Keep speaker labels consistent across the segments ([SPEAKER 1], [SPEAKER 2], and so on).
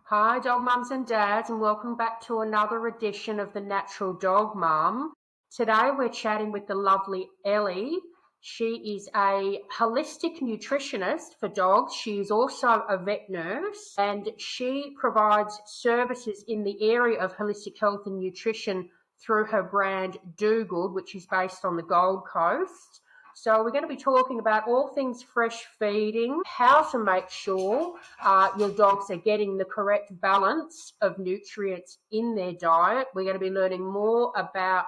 [SPEAKER 1] Hi, dog mums and dads, and welcome back to another edition of the Natural Dog Mum. Today we're chatting with the lovely Ellie. She is a holistic nutritionist for dogs. She is also a vet nurse and she provides services in the area of holistic health and nutrition through her brand Do Good, which is based on the Gold Coast. So we're going to be talking about all things fresh feeding, how to make sure your dogs are getting the correct balance of nutrients in their diet. We're going to be learning more about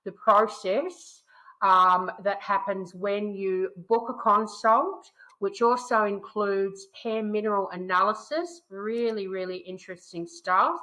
[SPEAKER 1] the process that happens when you book a consult, which also includes hair mineral analysis. Really, really interesting stuff.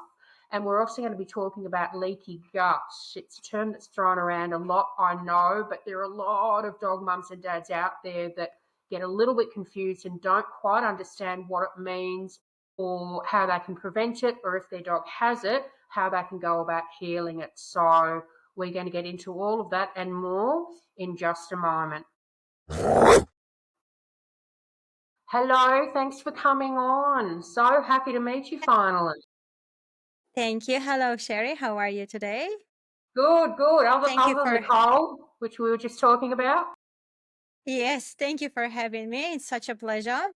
[SPEAKER 1] And we're also going to be talking about leaky gut. It's a term that's thrown around a lot, I know, but there are a lot of dog mums and dads out there that get a little bit confused and don't quite understand what it means or how they can prevent it, or if their dog has it, how they can go about healing it. So we're going to get into all of that and more in just a moment. Hello, thanks for coming on. So happy to meet you finally.
[SPEAKER 2] Thank you. Hello, Sherry. How are you today?
[SPEAKER 1] Good, good. Other,
[SPEAKER 2] Thank you
[SPEAKER 1] other than the
[SPEAKER 2] for,
[SPEAKER 1] cold, which we were just talking about.
[SPEAKER 2] yes, thank you for having me. It's such a pleasure.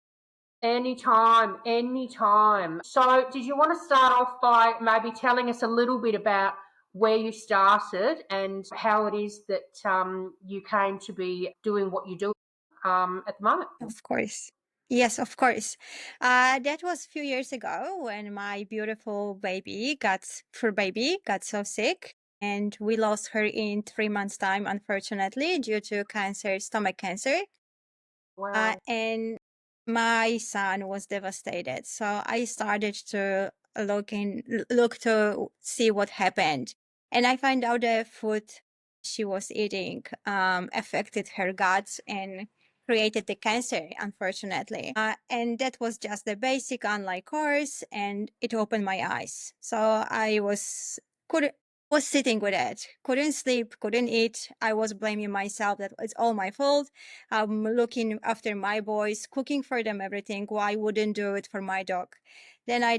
[SPEAKER 1] Anytime, anytime. So, did you want to start off by maybe telling us a little bit about where you started and how it is that you came to be doing what you do at the moment?
[SPEAKER 2] Of course. Yes, of course. That was a few years ago when my beautiful fur baby got so sick. And we lost her in 3 months' time, unfortunately, due to cancer, stomach cancer.
[SPEAKER 1] Wow.
[SPEAKER 2] And my son was devastated. So I started to look to see what happened. And I found out the food she was eating affected her guts and created the cancer, unfortunately. And that was just the basic online course, and it opened my eyes. So I could was sitting with it, couldn't sleep, couldn't eat. I was blaming myself that it's all my fault. Looking after my boys, cooking for them, everything. Why wouldn't do it for my dog? Then I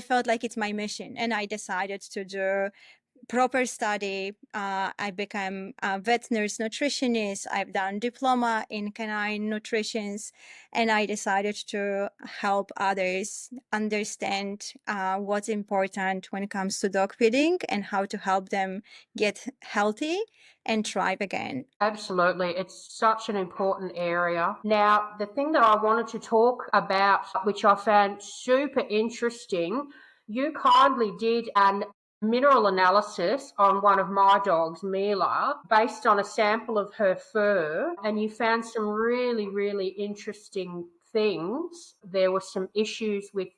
[SPEAKER 2] felt like it's my mission, and I decided to do proper study. I became a vet nurse nutritionist. I've done diploma in canine nutrition, and I decided to help others understand what's important when it comes to dog feeding and how to help them get healthy and thrive again.
[SPEAKER 1] Absolutely. It's such an important area. Now, the thing that I wanted to talk about, which I found super interesting, you kindly did an mineral analysis on one of my dogs, Mila, based on a sample of her fur, and you found some really, really interesting things. There were some issues with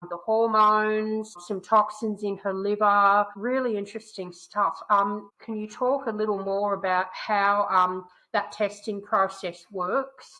[SPEAKER 1] the hormones, some toxins in her liver, really interesting stuff. Can you talk a little more about how that testing process works?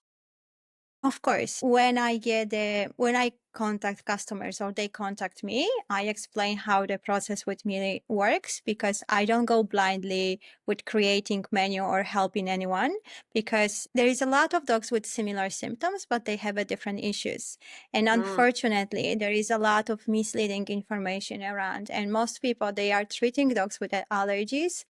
[SPEAKER 2] Of course, when I contact customers or they contact me, I explain how the process with me works because I don't go blindly with creating menu or helping anyone because there is a lot of dogs with similar symptoms, but they have a different issues. And
[SPEAKER 1] Mm,
[SPEAKER 2] unfortunately, there is a lot of misleading information around, and most people they are treating dogs with allergies,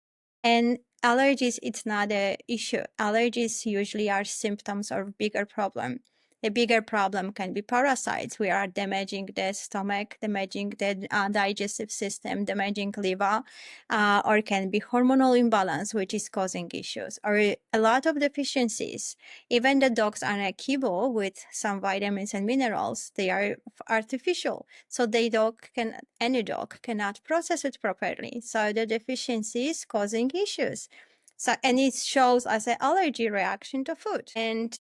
[SPEAKER 2] and allergies, it's not a issue. Allergies usually are symptoms of bigger problem. The bigger problem can be parasites. We are damaging the stomach, damaging the digestive system, damaging liver, or can be hormonal imbalance, which is causing issues, or a lot of deficiencies. Even the dogs on a kibble with some vitamins and minerals, they are artificial. So any dog cannot process it properly. So the deficiency is causing issues. So, and it shows as an allergy reaction to food. And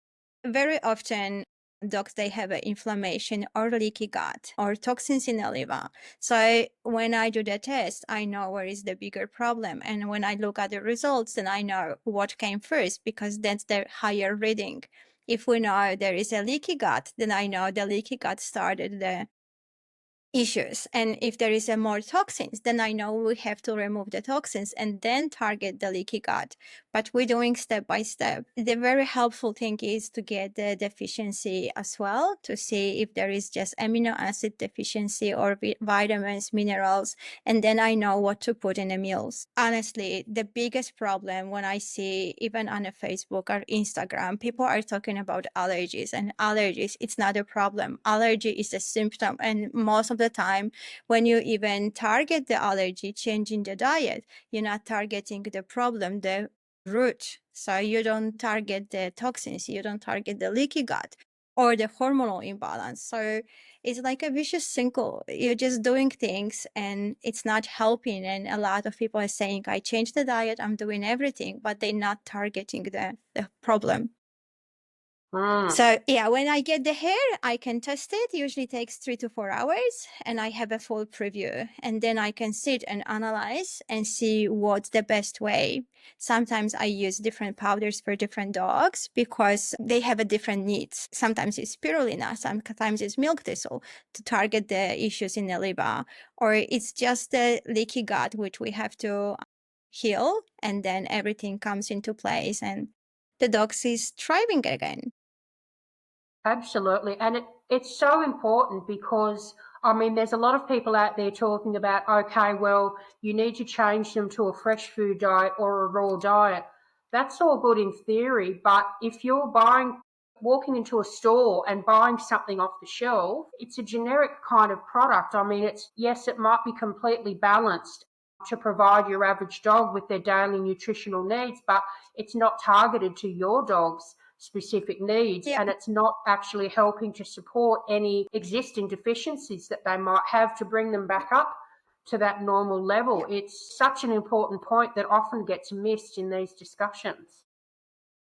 [SPEAKER 2] very often dogs, they have an inflammation or leaky gut or toxins in the liver. So when I do the test, I know where is the bigger problem. And when I look at the results, then I know what came first because that's the higher reading. If we know there is a leaky gut, then I know the leaky gut started the issues. And if there is a more toxins, then I know we have to remove the toxins and then target the leaky gut. But we're doing step by step. The very helpful thing is to get the deficiency as well, to see if there is just amino acid deficiency or vitamins, minerals, and then I know what to put in the meals. Honestly, the biggest problem when I see even on a Facebook or Instagram, people are talking about allergies, and allergies, it's not a problem. Allergy is a symptom, and most of the time when you even target the allergy, changing the diet, you're not targeting the problem, the root. So you don't target the toxins, you don't target the leaky gut or the hormonal imbalance. So it's like a vicious cycle. You're just doing things and it's not helping. And a lot of people are saying, I changed the diet, I'm doing everything, but they're not targeting the problem.
[SPEAKER 1] Mm.
[SPEAKER 2] So yeah, when I get the hair, I can test it. Usually takes 3 to 4 hours, and I have a full preview. And then I can sit and analyze and see what's the best way. Sometimes I use different powders for different dogs because they have a different needs. Sometimes it's spirulina, sometimes it's milk thistle to target the issues in the liver, or it's just the leaky gut, which we have to heal, and then everything comes into place and the dog is thriving again.
[SPEAKER 1] Absolutely. And it's so important because, I mean, there's a lot of people out there talking about, okay, well, you need to change them to a fresh food diet or a raw diet. That's all good in theory, but if you're walking into a store and buying something off the shelf, it's a generic kind of product. I mean, yes, it might be completely balanced to provide your average dog with their daily nutritional needs, but it's not targeted to your dog's specific needs,
[SPEAKER 2] Yeah.
[SPEAKER 1] and it's not actually helping to support any existing deficiencies that they might have to bring them back up to that normal level. It's such an important point that often gets missed in these discussions.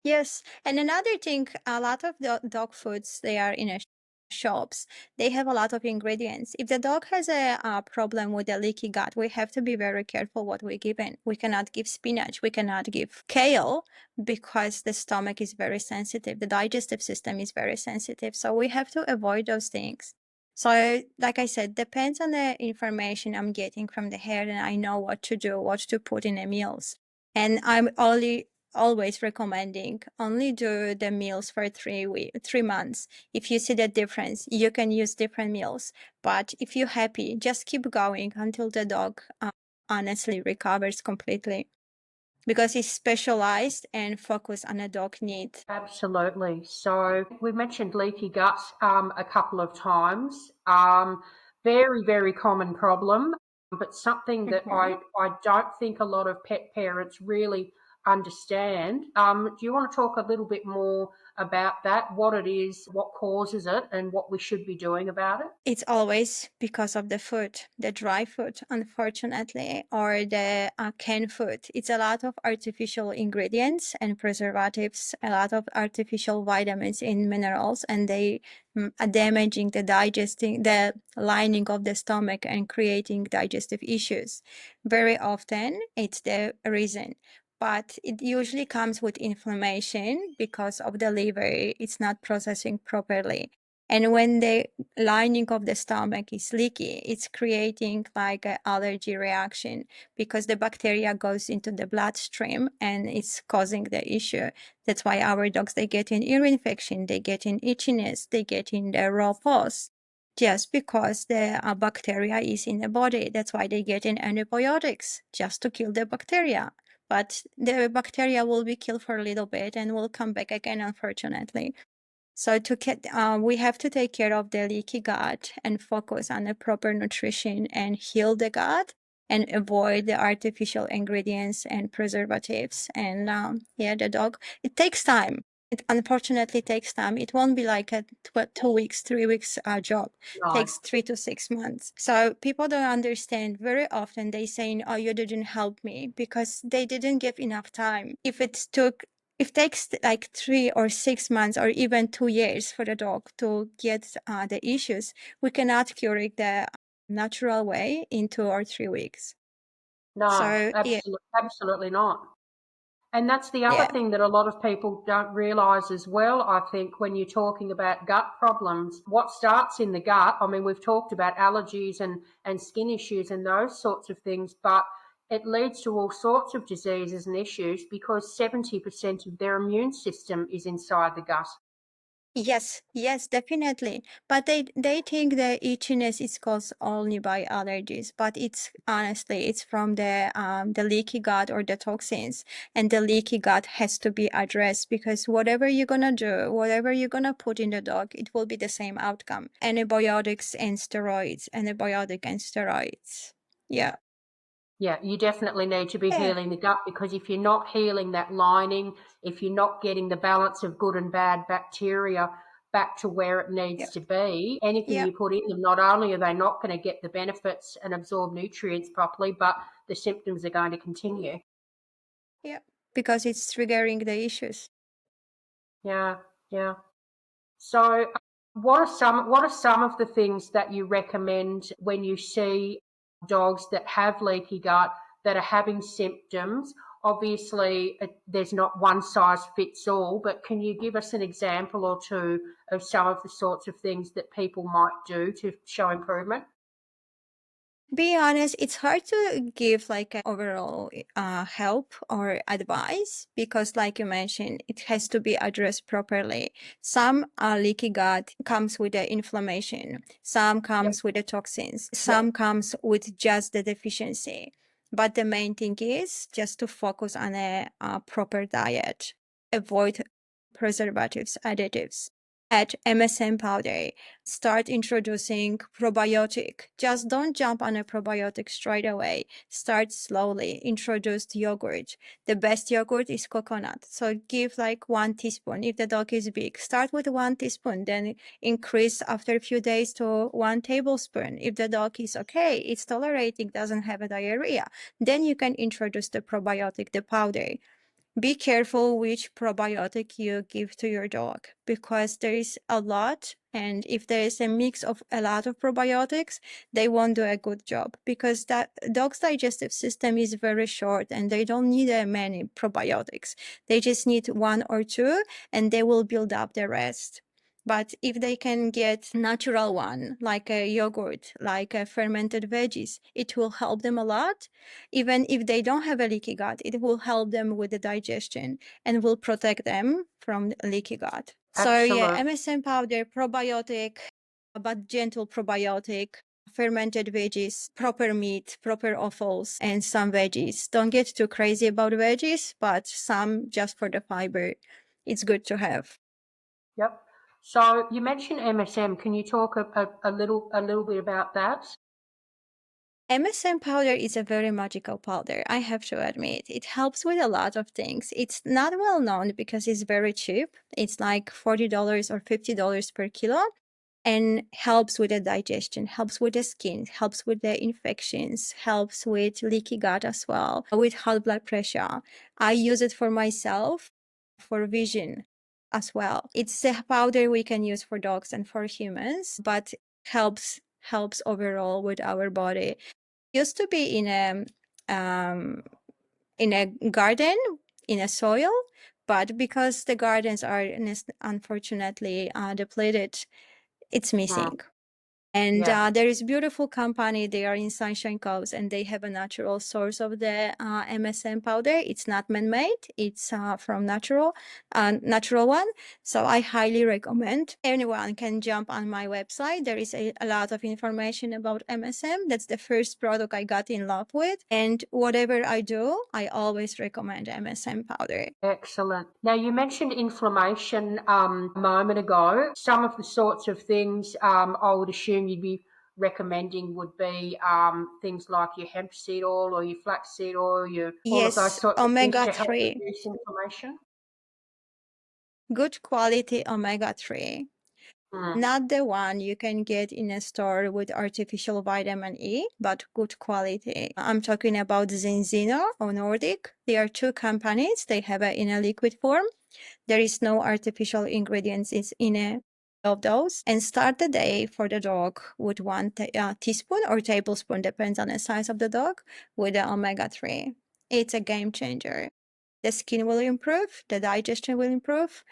[SPEAKER 2] Yes, and another thing, a lot of the dog foods, they are in a shops. They have a lot of ingredients. If the dog has a problem with a leaky gut, we have to be very careful what we give in. We cannot give spinach, we cannot give kale because the stomach is very sensitive. The digestive system is very sensitive. So we have to avoid those things. So, like I said, depends on the information I'm getting from the hair, and I know what to do, what to put in the meals. And I'm only always recommending only do the meals for 3 months. If you see the difference, you can use different meals. But if you're happy, just keep going until the dog honestly recovers completely because it's specialized and focused on a dog need.
[SPEAKER 1] Absolutely. So we mentioned leaky gut a couple of times. Very, very common problem, but something that
[SPEAKER 2] Mhm.
[SPEAKER 1] I don't think a lot of pet parents really understand. Do you want to talk a little bit more about that? What it is, what causes it, and what we should be doing about it?
[SPEAKER 2] It's always because of the food, the dry food, unfortunately, or the canned food. It's a lot of artificial ingredients and preservatives, a lot of artificial vitamins and minerals, and they are damaging the lining of the stomach and creating digestive issues. Very often, it's the reason. But it usually comes with inflammation because of the liver. It's not processing properly. And when the lining of the stomach is leaky, it's creating like an allergy reaction because the bacteria goes into the bloodstream and it's causing the issue. That's why our dogs, they get in ear infection, they get in itchiness, they get in the raw paws just because the bacteria is in the body. That's why they get in antibiotics just to kill the bacteria. But the bacteria will be killed for a little bit and will come back again, unfortunately. So we have to take care of the leaky gut and focus on the proper nutrition and heal the gut and avoid the artificial ingredients and preservatives. And yeah, the dog, it takes time. It unfortunately takes time. It won't be like a 2 weeks, 3 weeks job. It
[SPEAKER 1] No.
[SPEAKER 2] takes 3 to 6 months. So people don't understand. Very often they saying, "Oh, you didn't help me," because they didn't give enough time. If it takes like 3 or 6 months or even 2 years for the dog to get the issues, we cannot cure it the natural way in 2 or 3 weeks.
[SPEAKER 1] No,
[SPEAKER 2] So yeah,
[SPEAKER 1] absolutely not. And that's the other
[SPEAKER 2] Yeah.
[SPEAKER 1] thing that a lot of people don't realize as well. I think when you're talking about gut problems, what starts in the gut, I mean, we've talked about allergies and skin issues and those sorts of things, but it leads to all sorts of diseases and issues because 70% of their immune system is inside the gut.
[SPEAKER 2] Yes, yes, definitely. But they think the itchiness is caused only by allergies, but it's honestly it's from the leaky gut or the toxins, and the leaky gut has to be addressed because whatever you're gonna do, whatever you're gonna put in the dog, it will be the same outcome. Antibiotics and steroids, antibiotic and steroids. Yeah.
[SPEAKER 1] Yeah, you definitely need to be
[SPEAKER 2] Yeah.
[SPEAKER 1] healing the gut because if you're not healing that lining, if you're not getting the balance of good and bad bacteria back to where it needs
[SPEAKER 2] Yeah.
[SPEAKER 1] to be, anything
[SPEAKER 2] Yeah.
[SPEAKER 1] you put in them, not only are they not going to get the benefits and absorb nutrients properly, but the symptoms are going to continue.
[SPEAKER 2] Yeah. Because it's triggering the issues.
[SPEAKER 1] Yeah, yeah. So, what are some of the things that you recommend when you see dogs that have leaky gut that are having symptoms? Obviously, there's not one size fits all, but can you give us an example or two of some of the sorts of things that people might do to show improvement?
[SPEAKER 2] Be honest, it's hard to give like an overall help or advice because, like you mentioned, it has to be addressed properly. Some leaky gut comes with the inflammation, some
[SPEAKER 1] Yep,
[SPEAKER 2] comes with the toxins,
[SPEAKER 1] yep,
[SPEAKER 2] some comes with just the deficiency. But the main thing is just to focus on a proper diet, avoid preservatives, additives. Add MSM powder, start introducing probiotic. Just don't jump on a probiotic straight away. Start slowly. Introduce yogurt. The best yogurt is coconut. So give like 1 teaspoon. If the dog is big, start with 1 teaspoon, then increase after a few days to 1 tablespoon. If the dog is okay, it's tolerating, doesn't have a diarrhea, then you can introduce the probiotic, the powder. Be careful which probiotic you give to your dog because there is a lot. And if there is a mix of a lot of probiotics, they won't do a good job because that dog's digestive system is very short and they don't need many probiotics. They just need one or two and they will build up the rest. But if they can get natural one, like a yogurt, like a fermented veggies, it will help them a lot. Even if they don't have a leaky gut, it will help them with the digestion and will protect them from leaky gut. So yeah,
[SPEAKER 1] absolutely.
[SPEAKER 2] MSM powder, probiotic, but gentle probiotic, fermented veggies, proper meat, proper offals, and some veggies. Don't get too crazy about veggies, but some just for the fiber. It's good to have.
[SPEAKER 1] Yep. So you mentioned MSM. Can you talk a little bit about that?
[SPEAKER 2] MSM powder is a very magical powder, I have to admit. It helps with a lot of things. It's not well known because it's very cheap. It's like $40 or $50 per kilo and helps with the digestion, helps with the skin, helps with the infections, helps with leaky gut as well, with high blood pressure. I use it for myself for vision as well. It's a powder we can use for dogs and for humans, but helps overall with our body. Used to be um, in a garden in a soil, but because the gardens are unfortunately depleted, it's
[SPEAKER 1] Mm,
[SPEAKER 2] missing. And
[SPEAKER 1] yeah.
[SPEAKER 2] there is beautiful company. They are in Sunshine Coast, and they have a natural source of the MSM powder. It's not man-made. It's from natural one. So I highly recommend. Anyone can jump on my website. There is a lot of information about MSM. That's the first product I got in love with. And whatever I do, I always recommend MSM powder.
[SPEAKER 1] Excellent. Now, you mentioned inflammation a moment ago. Some of the sorts of things I would assume you'd be recommending would be things like your hemp seed oil or your flaxseed oil, all of those
[SPEAKER 2] Yes,
[SPEAKER 1] sorts of things
[SPEAKER 2] omega
[SPEAKER 1] to help
[SPEAKER 2] 3,
[SPEAKER 1] reduce inflammation.
[SPEAKER 2] good quality omega 3.
[SPEAKER 1] Mm,
[SPEAKER 2] Not the one you can get in a store with artificial vitamin E, but good quality. I'm talking about Zinzino or Nordic. They are two companies. They have it in a liquid form. There is no artificial ingredients in a of those. And start the day for the dog with one teaspoon or tablespoon, depends on the size of the dog, with the omega 3. It's a game changer. the skin will improve, the digestion will improve.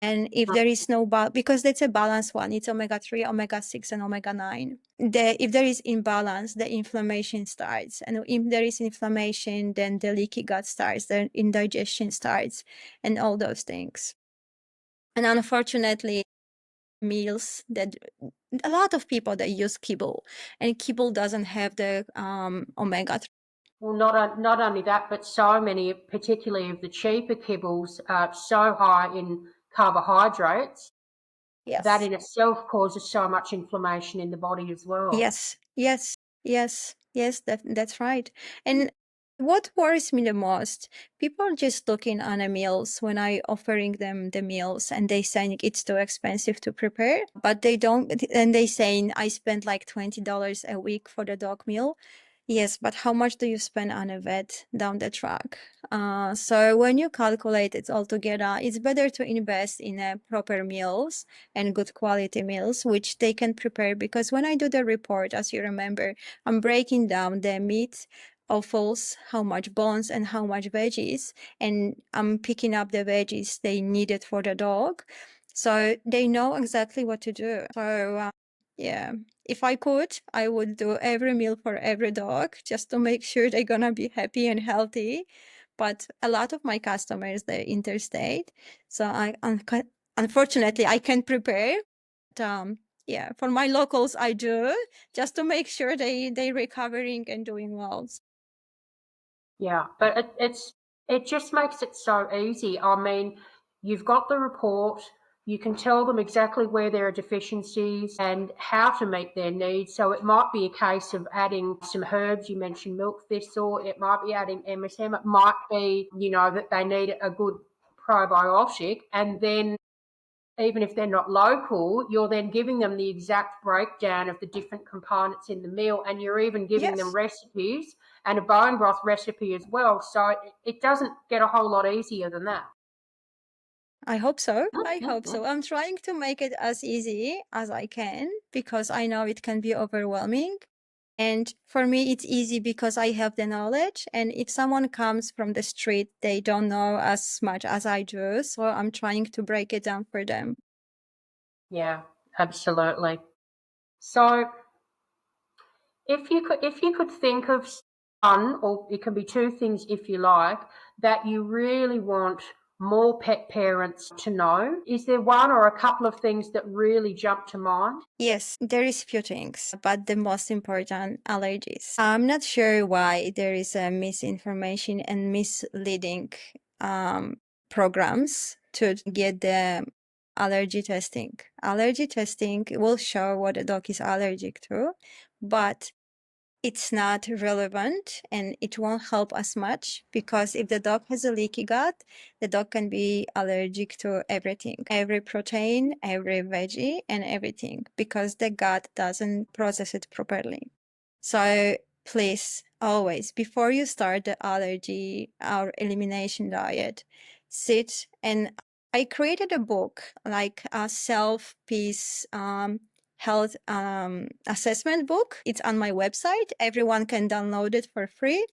[SPEAKER 2] And if there is no because that's a balanced one, it's omega-3, omega-6, and omega-9. If there is imbalance, the inflammation starts. And if there is inflammation, then the leaky gut starts, the indigestion starts, and all those things. And unfortunately, meals that a lot of people that use kibble, and kibble doesn't have the omega-3.
[SPEAKER 1] Well, not only that, but so many, particularly of the cheaper kibbles, are so high in carbohydrates that
[SPEAKER 2] Yes.
[SPEAKER 1] in itself causes so much inflammation in the body as well.
[SPEAKER 2] Yes, that's right. And what worries me the most, people just looking on the meals when I offering them the meals and they saying it's too expensive to prepare, but they don't, and they saying I spent like $20 a week for the dog meal. Yes, but how much do you spend on a vet down the track? So when you calculate it all together, it's better to invest in proper meals and good quality meals, which they can prepare. Because when I do the report, as you remember, I'm breaking down the meat, offals, how much bones, and how much veggies, and I'm picking up the veggies they needed for the dog, so they know exactly what to do. So yeah, if I could, I would do every meal for every dog just to make sure they're gonna be happy and healthy. But a lot of my customers, they're interstate, so unfortunately I can prepare. But, yeah, for my locals, I do just to make sure they recovering and doing well.
[SPEAKER 1] Yeah, but it just makes it so easy. I mean, you've got the report, you can tell them exactly where there are deficiencies and how to meet their needs. So it might be a case of adding some herbs. You mentioned milk thistle. It might be adding MSM. It might be, that they need a good probiotic. And then even if they're not local, you're then giving them the exact breakdown of the different components in the meal, and you're even giving them
[SPEAKER 2] Yes,
[SPEAKER 1] recipes and a bone broth recipe as well. So it doesn't get a whole lot easier than that.
[SPEAKER 2] I hope so. I hope so. I'm trying to make it as easy as I can because I know it can be overwhelming. And for me, it's easy because I have the knowledge. And if someone comes from the street, they don't know as much as I do. So I'm trying to break it down for them.
[SPEAKER 1] Yeah, absolutely. So if you could think of one, or it can be two things if you like, that you really want more pet parents to know, is there one or a couple of things that really jump to mind?
[SPEAKER 2] Yes, there is few things, but the most important, allergies. I'm not sure why there is a misinformation and misleading programs to get the allergy testing. Allergy testing will show what the dog is allergic to, but it's not relevant and it won't help as much because if the dog has a leaky gut, the dog can be allergic to everything, every protein, every veggie, and everything because the gut doesn't process it properly. So please, always, before you start the allergy or elimination diet, sit and I created a book like a self-peace health assessment book. It's on my website. Everyone can download it for free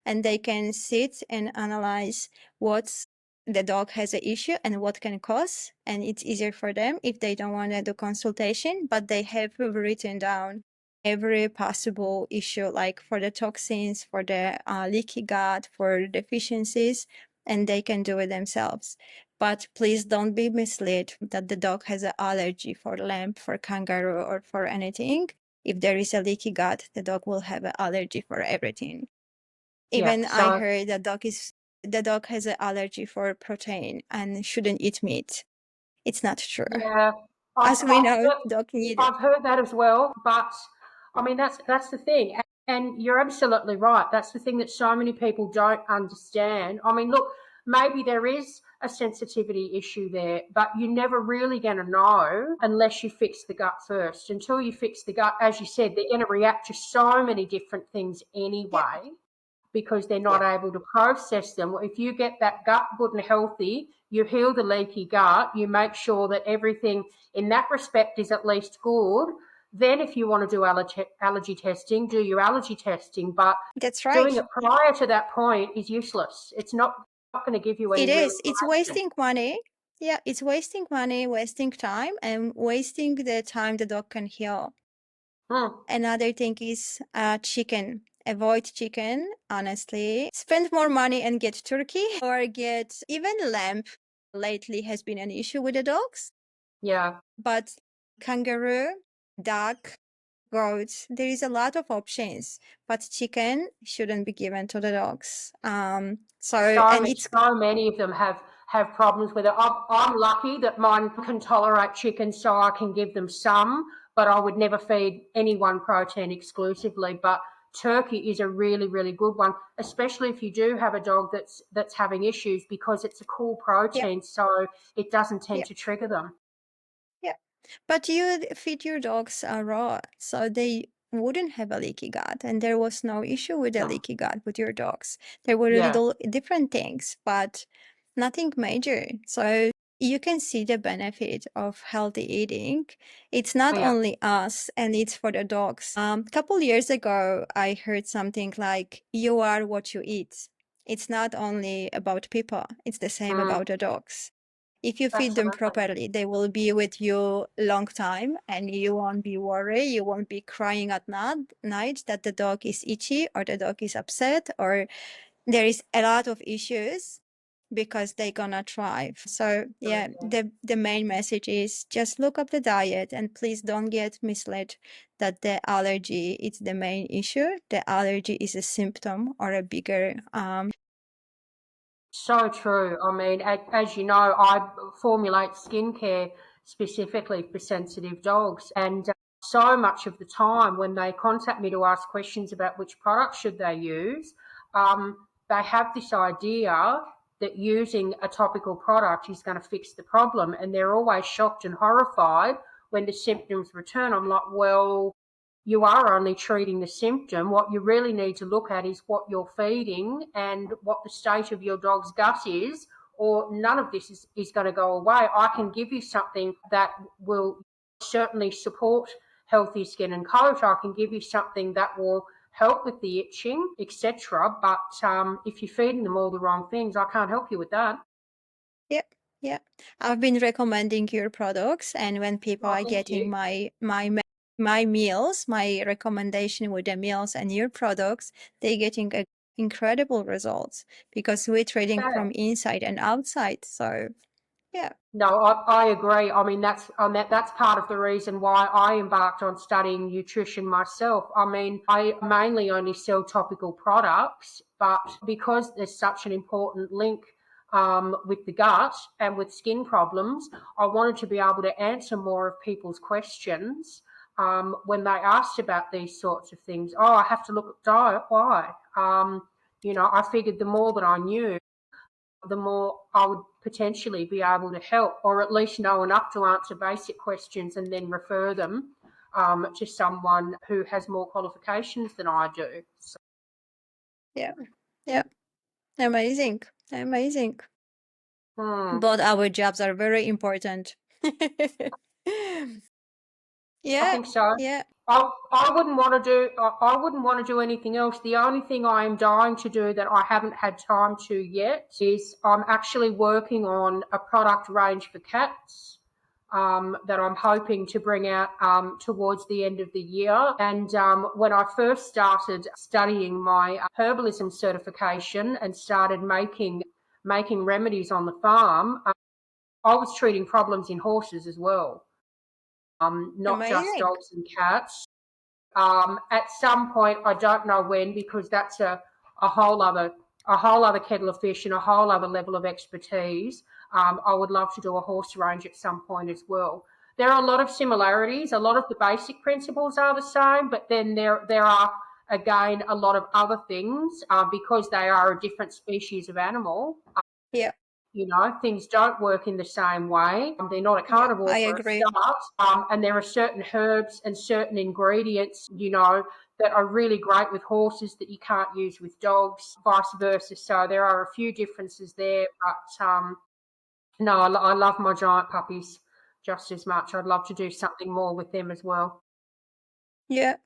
[SPEAKER 2] and they can sit and analyze what's the dog has an issue and what can cause. And it's easier for them if they don't want to do consultation, but they have written down every possible issue, like for the toxins, for the leaky gut, for deficiencies, and they can do it themselves. But please don't be misled that the dog has an allergy for lamb, for kangaroo, or for anything. If there is a leaky gut, the dog will have an allergy for everything.
[SPEAKER 1] Yeah.
[SPEAKER 2] Even I
[SPEAKER 1] So
[SPEAKER 2] heard that the dog has an allergy for protein and shouldn't eat meat. It's not true.
[SPEAKER 1] yeah, I've,
[SPEAKER 2] As we
[SPEAKER 1] I've
[SPEAKER 2] know,
[SPEAKER 1] heard,
[SPEAKER 2] dog need it.
[SPEAKER 1] I've heard that as well. But I mean, that's the thing, and you're absolutely right. That's the thing that so many people don't understand. I mean, look, maybe there is a sensitivity issue there, but you're never really going to know unless you fix the gut first. Until you fix the gut, as you said, they're going to react to so many different things
[SPEAKER 2] Yep,
[SPEAKER 1] anyway because they're not
[SPEAKER 2] yep.
[SPEAKER 1] able to process them. If you get that gut good and healthy, you heal the leaky gut, you make sure that everything in that respect is at least good. Then, if you want to do allergy testing, do your allergy testing. But
[SPEAKER 2] That's
[SPEAKER 1] doing
[SPEAKER 2] right.
[SPEAKER 1] it prior to that point is useless. It's not. not going to give you
[SPEAKER 2] It
[SPEAKER 1] any real
[SPEAKER 2] is. It's
[SPEAKER 1] information.
[SPEAKER 2] wasting money. Yeah, it's wasting money, wasting time, and wasting the time the dog can heal.
[SPEAKER 1] Hmm.
[SPEAKER 2] Another thing is chicken. Avoid chicken, honestly. Spend more money and get turkey or get even lamb. Lately has been an issue with the dogs,
[SPEAKER 1] Yeah.
[SPEAKER 2] but kangaroo, duck, goats, there is a lot of options, but chicken shouldn't be given to the dogs. And it's
[SPEAKER 1] So many of them have problems with it. I'm lucky that mine can tolerate chicken, so I can give them some, but I would never feed anyone protein exclusively. But turkey is a really, really good one, especially if you do have a dog that's having issues, because it's a cool
[SPEAKER 2] yeah,
[SPEAKER 1] protein, so it doesn't tend
[SPEAKER 2] yeah.
[SPEAKER 1] to trigger them.
[SPEAKER 2] Yeah, but you feed your dogs raw, so they wouldn't have a leaky gut, and there was no issue with a leaky gut with your dogs. There were
[SPEAKER 1] Yeah,
[SPEAKER 2] little different things, but nothing major. So you can see the benefit of healthy eating. It's not
[SPEAKER 1] yeah.
[SPEAKER 2] only us, and it's for the dogs. Couple years ago, I heard something like, "You are what you eat." It's not only about people; it's the same
[SPEAKER 1] Mm,
[SPEAKER 2] about the dogs. If you feed them
[SPEAKER 1] absolutely.
[SPEAKER 2] properly, they will be with you long time and you won't be worried. You won't be crying at night that the dog is itchy or the dog is upset or there is a lot of issues because they're gonna thrive. So yeah,
[SPEAKER 1] Absolutely.
[SPEAKER 2] the main message is just look up the diet and please don't get misled that the allergy is the main issue. The allergy is a symptom or a bigger
[SPEAKER 1] So true. I mean, as you know, I formulate skincare specifically for sensitive dogs, and so much of the time when they contact me to ask questions about which product should they use, they have this idea that using a topical product is going to fix the problem, and they're always shocked and horrified when the symptoms return. I'm like, well, you are only treating the symptom. What you really need to look at is what you're feeding and what the state of your dog's gut is, or none of this is going to go away. I can give you something that will certainly support healthy skin and coat. I can give you something that will help with the itching, etc. But if you're feeding them all the wrong things, I can't help you with that.
[SPEAKER 2] Yeah, yeah. I've been recommending your products, and when people
[SPEAKER 1] Oh,
[SPEAKER 2] are
[SPEAKER 1] thank
[SPEAKER 2] getting
[SPEAKER 1] you.
[SPEAKER 2] my meals, my recommendation with the meals and your products, they're getting incredible results because we're trading
[SPEAKER 1] Okay.
[SPEAKER 2] from inside and outside. So yeah,
[SPEAKER 1] No, I agree. I mean, that's part of the reason why I embarked on studying nutrition myself. I mean, I mainly only sell topical products, but because there's such an important link with the gut and with skin problems, I wanted to be able to answer more of people's questions when they asked about these sorts of things. Oh, I have to look at diet. Why? I figured the more that I knew, the more I would potentially be able to help, or at least know enough to answer basic questions and then refer them to someone who has more qualifications than I do. So,
[SPEAKER 2] yeah, yeah. Amazing, amazing.
[SPEAKER 1] hmm,
[SPEAKER 2] But our jobs are very important.
[SPEAKER 1] I
[SPEAKER 2] Yeah,
[SPEAKER 1] think so.
[SPEAKER 2] yeah.
[SPEAKER 1] I wouldn't want to do anything else. The only thing I am dying to do that I haven't had time to yet is I'm actually working on a product range for cats. That I'm hoping to bring out towards the end of the year. And when I first started studying my herbalism certification and started making remedies on the farm, I was treating problems in horses as well, not just
[SPEAKER 2] Amazing.
[SPEAKER 1] dogs and cats. At some point, I don't know when, because that's a whole other a whole other kettle of fish and a whole other level of expertise. I would love to do a horse range at some point as well. There are a lot of similarities. A lot of the basic principles are the same, but then there are again a lot of other things because they are a different species of animal.
[SPEAKER 2] Yeah,
[SPEAKER 1] Things don't work in the same way. They're not a
[SPEAKER 2] yeah.
[SPEAKER 1] carnivore
[SPEAKER 2] I
[SPEAKER 1] for a
[SPEAKER 2] agree.
[SPEAKER 1] start. And there are certain herbs and certain ingredients, that are really great with horses that you can't use with dogs, vice versa. So there are a few differences there. But no, I love my giant puppies just as much. I'd love to do something more with them as well.
[SPEAKER 2] Yeah.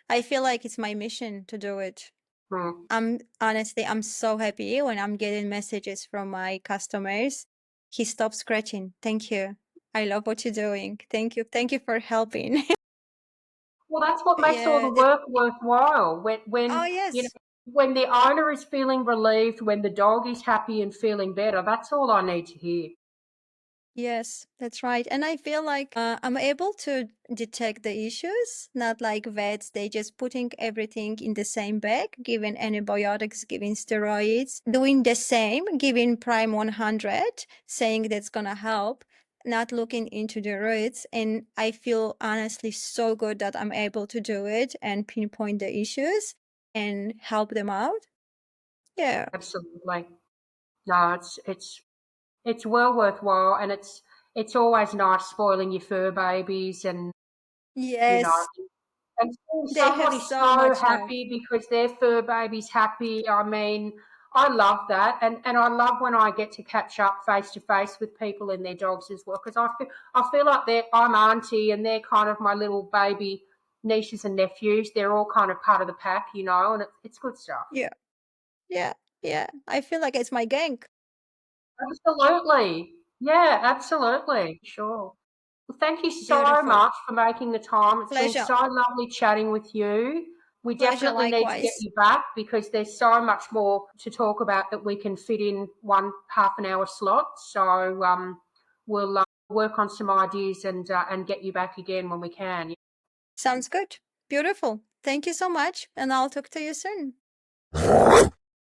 [SPEAKER 2] I feel like it's my mission to do it.
[SPEAKER 1] Mm.
[SPEAKER 2] I'm so happy when I'm getting messages from my customers. He stopped scratching. Thank you. I love what you're doing. Thank you. Thank you for helping.
[SPEAKER 1] Well, that's what makes all the
[SPEAKER 2] Yeah.
[SPEAKER 1] work worthwhile.
[SPEAKER 2] Oh,
[SPEAKER 1] You know,
[SPEAKER 2] yes.
[SPEAKER 1] when the owner is feeling relieved, when the dog is happy and feeling better, that's all I need to hear.
[SPEAKER 2] Yes, that's right. And I feel like I'm able to detect the issues, not like vets, they just putting everything in the same bag, giving antibiotics, giving steroids, doing the same, giving Prime 100, saying that's gonna help, not looking into the roots. And I feel honestly so good that I'm able to do it and pinpoint the issues and help them out. Yeah.
[SPEAKER 1] Absolutely. No, it's well worthwhile, and it's always nice spoiling your fur babies, and you know,
[SPEAKER 2] Yes,
[SPEAKER 1] and seeing
[SPEAKER 2] they have
[SPEAKER 1] somebody
[SPEAKER 2] so
[SPEAKER 1] so
[SPEAKER 2] much love.
[SPEAKER 1] happy because their fur baby's happy. I mean, I love that, and I love when I get to catch up face to face with people and their dogs as well, because I feel like I'm auntie and they're kind of my little baby nieces and nephews. They're all kind of part of the pack, and it's good stuff.
[SPEAKER 2] Yeah. Yeah, yeah. I feel like it's my gang.
[SPEAKER 1] Absolutely. Yeah, absolutely. Sure. Well, thank you so
[SPEAKER 2] Beautiful.
[SPEAKER 1] much for making the time. It's been
[SPEAKER 2] Pleasure.
[SPEAKER 1] so lovely chatting with you. We
[SPEAKER 2] Pleasure
[SPEAKER 1] definitely need to get
[SPEAKER 2] likewise.
[SPEAKER 1] you back because there's so much more to talk about that we can fit in one half an hour slot. So we'll work on some ideas and get you back again when we can.
[SPEAKER 2] Sounds good. Beautiful. Thank you so much, and I'll talk to you soon.